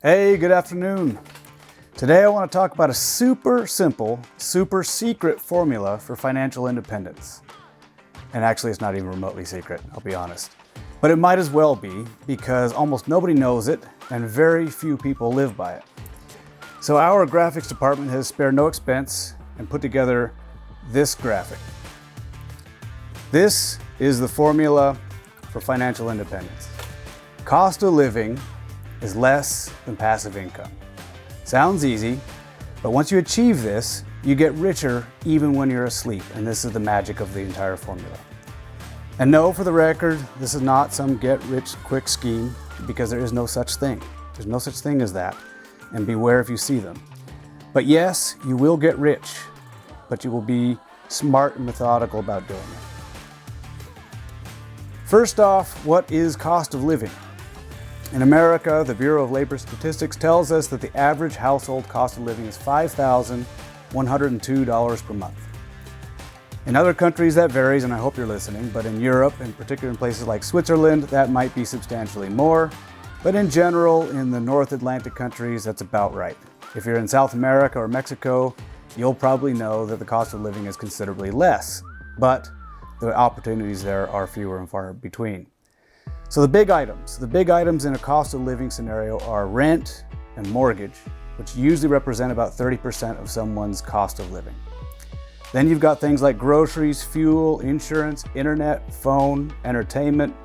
Hey, good afternoon. Today I want to talk about a super simple, super secret formula for financial independence. And actually it's not even remotely secret, I'll be honest. But it might as well be because almost nobody knows it and very few people live by it. So our graphics department has spared no expense and put together this graphic. This is the formula for financial independence. Cost of living is less than passive income. Sounds easy, but once you achieve this, you get richer even when you're asleep, and this is the magic of the entire formula. And no, for the record, this is not some get-rich-quick scheme, because there is no such thing. There's no such thing as that, and beware if you see them. But yes, you will get rich, but you will be smart and methodical about doing it. First off, what is cost of living? In America, the Bureau of Labor Statistics tells us that the average household cost of living is $5,102 per month. In other countries that varies, and I hope you're listening, but in Europe, in particular in places like Switzerland, that might be substantially more. But in general, in the North Atlantic countries, that's about right. If you're in South America or Mexico, you'll probably know that the cost of living is considerably less, but the opportunities there are fewer and far between. So the big items in a cost of living scenario are rent and mortgage, which usually represent about 30% of someone's cost of living. Then you've got things like groceries, fuel, insurance, internet, phone, entertainment,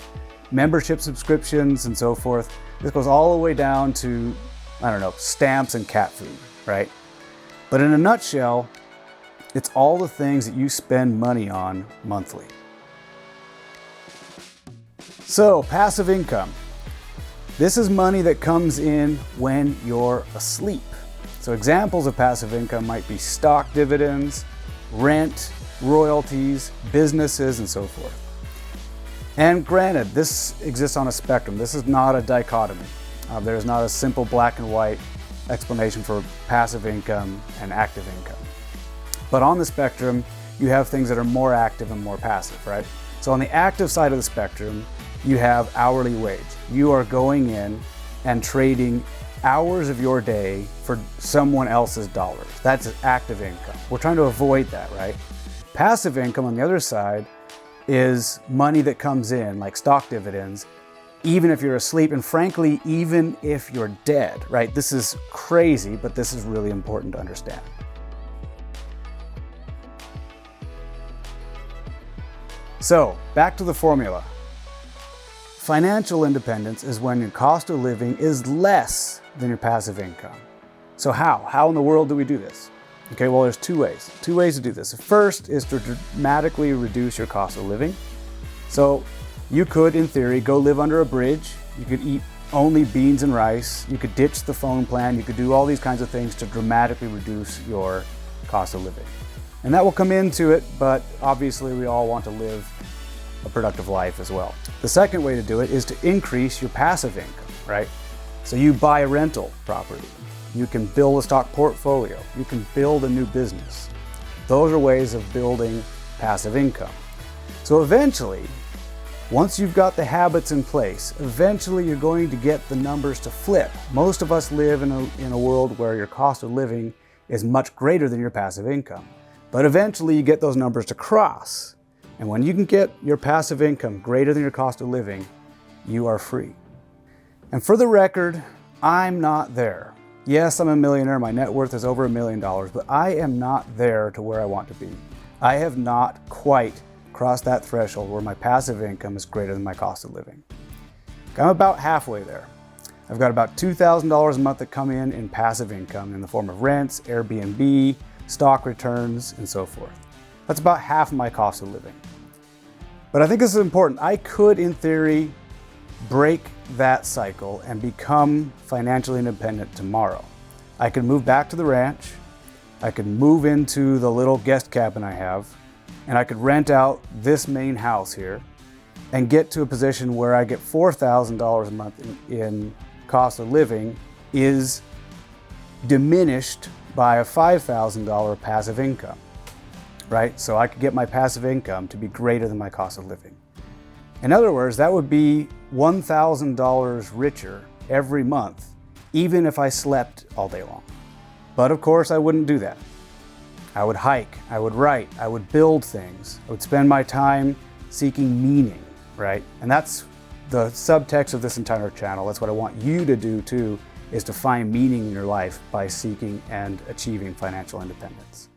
membership subscriptions, and so forth. This goes all the way down to, stamps and cat food, right? But in a nutshell, it's all the things that you spend money on monthly. So, passive income. This is money that comes in when you're asleep. So examples of passive income might be stock dividends, rent, royalties, businesses, and so forth. And granted, this exists on a spectrum. This is not a dichotomy. There's not a simple black and white explanation for passive income and active income. But on the spectrum, you have things that are more active and more passive, right? So on the active side of the spectrum, you have hourly wage. You are going in and trading hours of your day for someone else's dollars. That's active income. We're trying to avoid that, right? Passive income on the other side is money that comes in, like stock dividends, even if you're asleep, and frankly, even if you're dead, right? This is crazy, but this is really important to understand. So, back to the formula. Financial independence is when your cost of living is less than your passive income. So how? How in the world do we do this? Okay, well, there's two ways to do this. The first is to dramatically reduce your cost of living. So you could, in theory, go live under a bridge. You could eat only beans and rice. You could ditch the phone plan. You could do all these kinds of things to dramatically reduce your cost of living. And that will come into it, but obviously we all want to live a productive life as well. The second way to do it is to increase your passive income, right? So you buy a rental property, you can build a stock portfolio, you can build a new business. Those are ways of building passive income. So eventually, once you've got the habits in place, eventually you're going to get the numbers to flip. Most of us live in a world where your cost of living is much greater than your passive income. But eventually you get those numbers to cross. And when you can get your passive income greater than your cost of living, you are free. And for the record, I'm not there. Yes, I'm a millionaire, my net worth is over $1 million, but I am not there to where I want to be. I have not quite crossed that threshold where my passive income is greater than my cost of living. I'm about halfway there. I've got about $2,000 a month that come in passive income in the form of rents, Airbnb, stock returns, and so forth. That's about half of my cost of living. But I think this is important. I could, in theory, break that cycle and become financially independent tomorrow. I could move back to the ranch, I could move into the little guest cabin I have, and I could rent out this main house here and get to a position where I get $4,000 a month in cost of living is diminished by a $5,000 passive income. Right? So I could get my passive income to be greater than my cost of living. In other words, that would be $1,000 richer every month even if I slept all day long. But of course, I wouldn't do that. I would hike, I would write, I would build things. I would spend my time seeking meaning, right? And that's the subtext of this entire channel. That's what I want you to do too, is to find meaning in your life by seeking and achieving financial independence.